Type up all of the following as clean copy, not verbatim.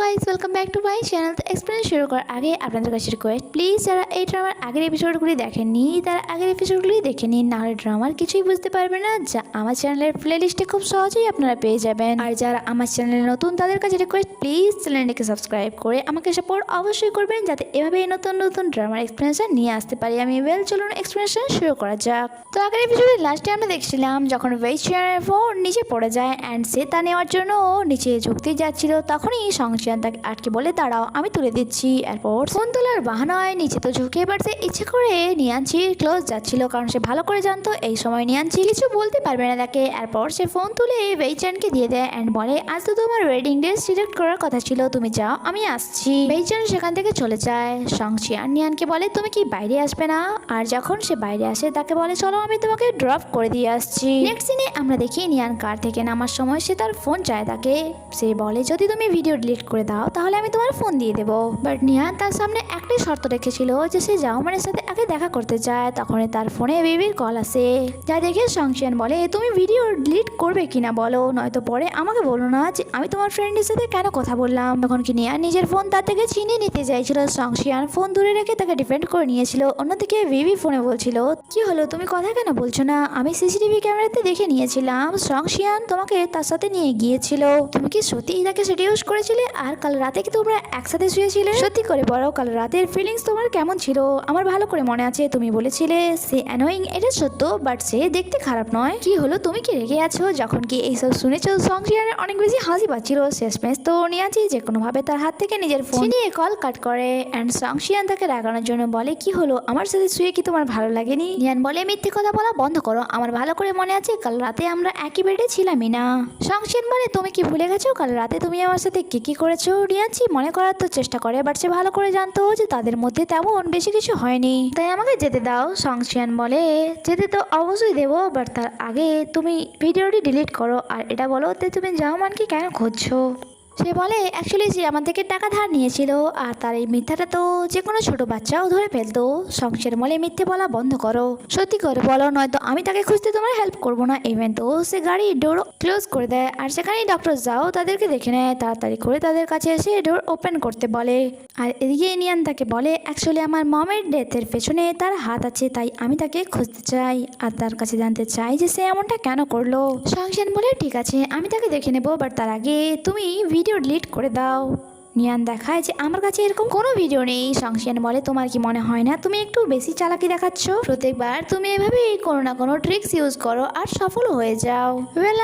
Guys, welcome back to my channel. তো explain শুরু করার আগে আপনাদের কাছে রিকোয়েস্ট, প্লিজ যারা এই ড্রামার আগের এপিসোডগুলি দেখেননি তারা আগের এপিসোডগুলি দেখে নিন, নাহলে ড্রামার কিছুই বুঝতে পারবে না, যা আমার চ্যানেলের প্লেলিস্টে খুব সহজেই আপনারা পেয়ে যাবেন। আর যারা আমার চ্যানেলে নতুন তাদের কাছে রিকোয়েস্ট, প্লিজ চ্যানেলটিকে সাবস্ক্রাইব করে আমাকে সাপোর্ট অবশ্যই করবেন, যাতে এভাবেই নতুন নতুন ড্রামার এক্সপ্লেনেশন নিয়ে আসতে পারি আমি। চলুন এক্সপ্লেনেশন শুরু করা যাক। তো আগের এপিসোডের লাস্টে আমরা দেখছিলাম যখন ওয়েই চেয়ারের ফোন নিচে পড়ে যায় অ্যান্ড সে তা নেওয়ার জন্য নিচে ঝুঁকতে যাচ্ছিল, তখনই সংশিয়ান তাকে আটকে বলে, দাঁড়াও আমি তুলে দিচ্ছি। এরপর ফোন তোলার বাহানায় নিচে তো ঝুঁকে, এবার সে ইচ্ছে করে নিয়ানচির ক্লোজ যাচ্ছিল, কারণ সে ভালো করে জানতো এই সময় নিয়ানচি কিছু বলতে পারবে না তাকে। এরপর সে ফোন তুলে ওয়েইচানকে দিয়ে দেয় অ্যান্ড বলে, আজ তো তোমার ওয়েডিং ডে সিলেক্ট করার কথা ছিল, তুমি যাও আমি আসছি। ওয়েইচান সেখান থেকে চলে যায়। সংশিয়ান নিয়ানকে বলে, তুমি কি বাইরে আসবে না? আর যখন সে বাইরে আসে তাকে বলে, চলো আমি তোমাকে ড্রপ করে দিয়ে আসছি। নেক্সট সিনে আমরা দেখি নিয়ান কার থেকে নামার সময় সে তার ফোন চায় তাকে। সে বলে, যদি তুমি ভিডিও ডিলিট করে দাও তাহলে আমি তোমার ফোন দিয়ে দেবো। বাট নিয়ান তার সামনে একটাই শর্ত রেখেছিল যে সে জাওমানের সাথে আগে দেখা করতে চায়। তখনই তার ফোনে বেবির কল আসে, যা দেখে সংশিয়ান বলে, তুমি ভিডিও ডিলিট করবে কিনা বলো, নয়তো পরে আমাকে বলো না যে আমি তোমার ফ্রেন্ডের সাথে কেন কথা বললাম। তখন কি নিয়ান নিজের ফোন তার থেকে ছিনিয়ে নিতে চাইছিল, সংশিয়ান ফোন দূরে রেখে তাকে ডিফেন্ড করে নিয়েছিল। অন্যদিকে বেবি ফোনে বলছিল, কি হলো তুমি কথা কেন বলছো না, আমি সিসিটিভি ক্যামেরাতে দেখে নিয়েছিলাম সংশিয়ান তোমাকে তার সাথে নিয়ে গিয়েছিল, তুমি কি সত্যি তাকে সেডিউস করেছিলে? আর কাল রাতে কি তোমরা একসাথে শুয়েছিলে? সত্যি করে বলো, কাল রাতের ফিলিংস তোমার কেমন ছিল? আমার ভালো করে মনে আছে তুমি বলেছিলে সে অ্যানোয়িং, এটা সত্য, বাট সে দেখতে খারাপ নয়। কি হলো তুমি কি রেগে আছো? যখন কি এইসব শুনেছো সংশিয়ানের অনেক বেশি হাসি পাচ্ছিল। শেষমেশ তো নিয়ানচি যে কোনো ভাবে তার হাত থেকে নিজের ফোন নিয়ে কল কাট করে অ্যান্ড সংশিয়ান তাকে রাগানোর জন্য বলে, কি হলো আমার সাথে শুয়ে কি তোমার ভালো লাগেনি? নিয়ান বলে, মিথ্যে কথা বলা বন্ধ করো, আমার ভালো করে মনে আছে কাল রাতে আমরা একই বেডে ছিলামই না। সংশিয়ান বলে, তুমি কি ভুলে গেছো কাল রাতে তুমি আমার সাথে কি করেছো? নিয়ানচি মনে করার তো চেষ্টা করে, বাট সে ভালো করে জানতো যে তাদের মধ্যে তেমন বেশি কিছু হয়নি, তাই আমাকে যেতে দাও। সংশিয়ান বলে, যেতে তো অবশ্যই দেবো, বাট তার আগে তুমি ভিডিওটি ডিলিট করো আর এটা বলো যে তুমি জাওমানকে কেন খুঁজছো। সে বলে, অ্যাকচুয়ালি সে আমার থেকে টাকা ধার নিয়েছিল আর তার এই মিথ্যাটা তো যে কোনো ছোট বাচ্চাও ধরে ফেলতো। সংসার বলে, মিথ্যে বলা বন্ধ করো, সত্যি করে বলো, নয়তো আমি তাকে খুঁজতে তোমার হেল্প করবো না। ইভেন তো সে গাড়ির ডোর ক্লোজ করে দেয় আর সেখানেই ডক্টর যাও তাদেরকে দেখে নেয়, তাড়াতাড়ি করে তাদের কাছে এসে ডোর ওপেন করতে বলে। আর এদিকে নিয়ান তাকে বলে, অ্যাকচুয়ালি আমার মমের ডেথের পেছনে তার হাত আছে, তাই আমি তাকে খুঁজতে চাই আর তার কাছে জানতে চাই যে সে এমনটা কেন করলো। সংসার বলে, ঠিক আছে আমি তাকে দেখে নেবো, বাট তার আগে তুমি ভিডিও ডিলিট করে দাও। নিয়ান দেখায় যে আমার কাছে এরকম কোনো ভিডিও নেই। সংশিয়ান বলে, তোমার কি মনে হয় না তুমি একটু বেশি চালাকি দেখাচ্ছ? প্রত্যেকবার তুমি এভাবেই কোনো না কোনো ট্রিক্স ইউজ করো আর সফল হয়ে যাও।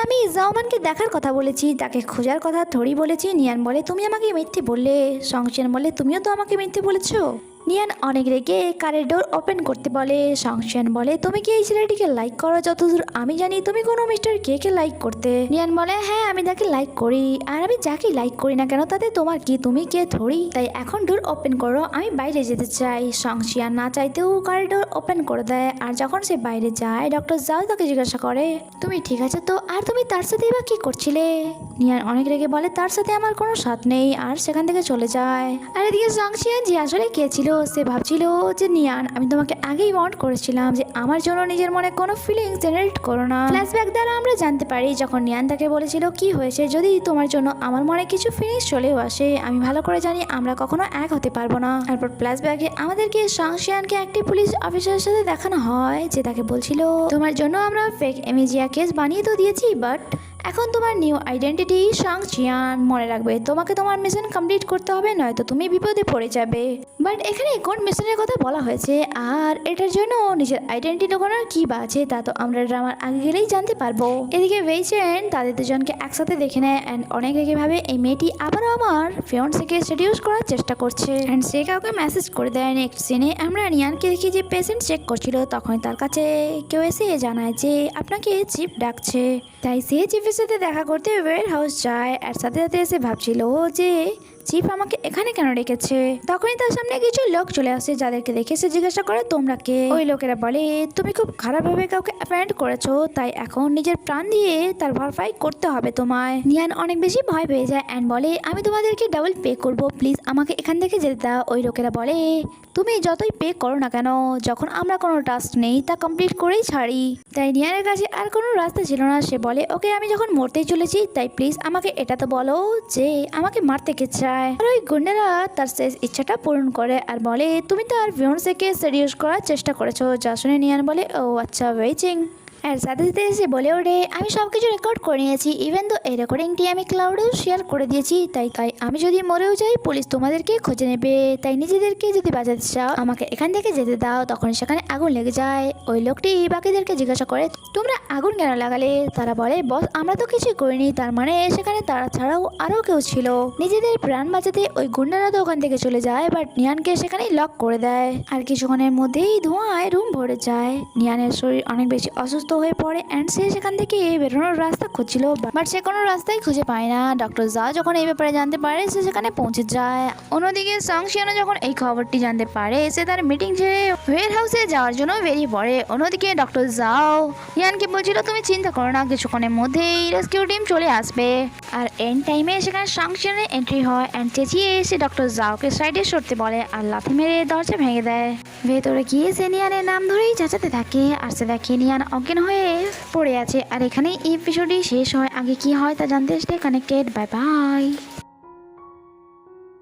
আমি জাওমানকে দেখার কথা বলেছি, তাকে খোঁজার কথা থোড়ি বলেছি। নিয়ান বলে, তুমি আমাকে মিথ্যে বললে। সংশিয়ান বলে, তুমিও তো আমাকে মিথ্যে বলেছো। নিয়ান অনেক রেগে কারের ডোর ওপেন করতে বলে। সংশিয়ান বলে, তুমি কি এই ছেলেটিকে লাইক করো? যতদূর আমি জানি তুমি কোনো মিস্টার কে কে লাইক করতে। নিয়ান বলে, হ্যাঁ আমি তাকে লাইক করি, আর আমি যাকে লাইক করি না কেন তাতে তোমার কি, তুমি কে থোড়ি? তাই এখন ডোর ওপেন করো, আমি বাইরে যেতে চাই। সংশিয়ান না চাইতেও কারের ডোর ওপেন করে দেয় আর যখন সে বাইরে যায় ডক্টর যাও তাকে জিজ্ঞাসা করে, তুমি ঠিক আছে তো? আর তুমি তার সাথেই বা কি করছিলে? নিয়ান অনেক রেগে বলে, তার সাথে আমার কোনো সাথ নেই, আর সেখান থেকে চলে যায়। আর এদিকে সংশিয়ান যে আসলে কে ছিল সে ভাবছিল যে, নিয়ান আমি তোমাকে আগেই ওয়ার্ন করেছিলাম যে আমার জন্য নিজের মনে কোনো ফিলিংস জেনারেট করো না। ফ্ল্যাশব্যাক দ্বারা আমরা জানতে পারি যখন নিয়ান তাকে বলেছিল, কি হয়েছে যদি তোমার জন্য আমার মনে কিছু ফিলিংস চলেও আসে, আমি ভালো করে জানি আমরা কখনো এক হতে পারবো না। তারপর ফ্ল্যাশব্যাকে আমাদেরকে সংশিয়ানকে একটি পুলিশ অফিসারের সাথে দেখানো হয় যে তাকে বলছিল, তোমার জন্য আমরা ফেক এমিজিয়া কেস বানিয়ে তো দিয়েছি, বাট এখন তোমার নিউ আইডেন্টিটি সংশিয়ান। মনে রাখবে তোমাকে তোমার মিশন কমপ্লিট করতে হবে, নয়তো তুমি বিপদে পড়ে যাবে। বাট এখানে কোন মিশনের কথা বলা হয়েছে আর এটার জন্য নিজের আইডেন্টিটি লুকানোর কি বা আছে তা তো আমরা ড্রামার আগে গেলেই জানতে পারবো। এদিকে ওয়েইচেন তাদের দুজনকে একসাথে দেখে নেয় অ্যান্ড অনেক রেগে ভাবে এই মেয়েটি আবারও আমার ফিয়ন্সেকে সেডিউস করার চেষ্টা করছে অ্যান্ড সে কাউকে মেসেজ করে দেয়। নেক্সট সিনে আমরা নিয়ানকে দেখি যে পেশেন্ট চেক করছিল, তখন তার কাছে কেউ এসে জানায় যে আপনাকে চিফ ডাকছে। তাই সে চিফের সাথে দেখা করতে ওয়ের হাউস যায় আর সাথে সাথে এসে ভাবছিল যে চিফ আমাকে এখানে কেন রেখেছে। তখনই তার সামনে কিছু লোক চলে আসে, যাদেরকে দেখে সে জিজ্ঞাসা করে, তোমরা কে? ওই লোকেরা বলে, তুমি খুব খারাপভাবে কাউকে অ্যাপয়েন্ট করেছো, তাই এখন নিজের প্রাণ দিয়ে তার ভরপাই করতে হবে তোমায়। নিয়ান অনেক বেশি ভয় পেয়ে যায় অ্যান্ড বলে, আমি তোমাদেরকে ডাবল পে করবো, প্লিজ আমাকে এখান থেকে যেতে দাও। ওই লোকেরা বলে, তুমি যতই পে করো না কেন, যখন আমরা কোনো টাস্ক নেই তা কমপ্লিট করেই ছাড়ি। তাই নিয়ানের কাছে আর কোনো রাস্তা ছিল না। সে বলে, ওকে আমি যখন মরতেই চলেছি তাই প্লিজ আমাকে এটা তো বলো যে আমাকে মারতে কে চায়। যায়। আর ওই গুন্ডারা তার শেষ ইচ্ছাটা পূরণ করে আর বলে তুমি তার ফিয়ান্সেকে সিরিয়াস করার চেষ্টা করেছো। যা শুনে নিয়ান বলে ও আচ্ছা ওয়েচিং। আর সাথে সাথে এসে বলে ওঠে আমি সব কিছু রেকর্ড করে নিয়েছি, ইভেন তো এই রেকর্ডিংটি আমি ক্লাউডেও শেয়ার করে দিয়েছি। তাই আমি যদি মরেও যাই পুলিশ তোমাদেরকে খুঁজে নেবে। তাই নিজেদেরকে যদি বাঁচাতে চাও আমাকে এখান থেকে যেতে দাও। তখন সেখানে আগুন লেগে যায়। ওই লোকটি বাকিদেরকে জিজ্ঞাসা করে তোমরা আগুন কেন লাগালে? তারা বলে বস আমরা তো কিছুই করিনি। তার মানে সেখানে তারা ছাড়াও আরও কেউ ছিল। নিজেদের প্রাণ বাঁচাতে ওই গুন্ডারা তো ওখান থেকে চলে যায়, বাট নিয়ানকে সেখানেই লক করে দেয়। আর কিছুক্ষণের মধ্যেই ধোঁয়ায় রুম ভরে যায়। নিয়ানের শরীর অনেক বেশি অসুস্থ হয়ে পড়ে অ্যান্ড সে সেখান থেকে বেরোনোর রাস্তা খুঁজছিল, বাট সে কোনো রাস্তাই খুঁজে পায় না। ডক্টর জা যখন এই ব্যাপারে জানতে পারে সে সেখানে পৌঁছে যায়। অন্যদিকে সংশিয়ানো যখন এই খবরটি জানতে পারে সে তার মিটিং ছেড়ে ওয়ের হাউসে যাওয়ার জন্য বেরিয়ে পড়ে। অন্যদিকে ডক্টর জাও ইয়ানকে বলছিল তুমি চিন্তা করো না, কিছুক্ষণের মধ্যেই রেস্কিউ টিম চলে আসবে। আর এন্ড টাইমে সেখানে সংশিয়ানের এন্ট্রি হয় অ্যান্ড চেঁচিয়ে এসে ডক্টর জাওকে সাইডে সরতে বলে আর লাথি মেরে দরজা ভেঙে দেয়। ভেতরে গিয়ে সে নিয়ানের নাম ধরেই চেঁচাতে থাকে আর সে দেখে নিয়ান অজ্ঞান হয়ে পড়ে আছে। আর এখানেই এপিসোডটি শেষ হয়। আগে কি হয় তা জানতে স্টে কানেক্টেড। Bye bye.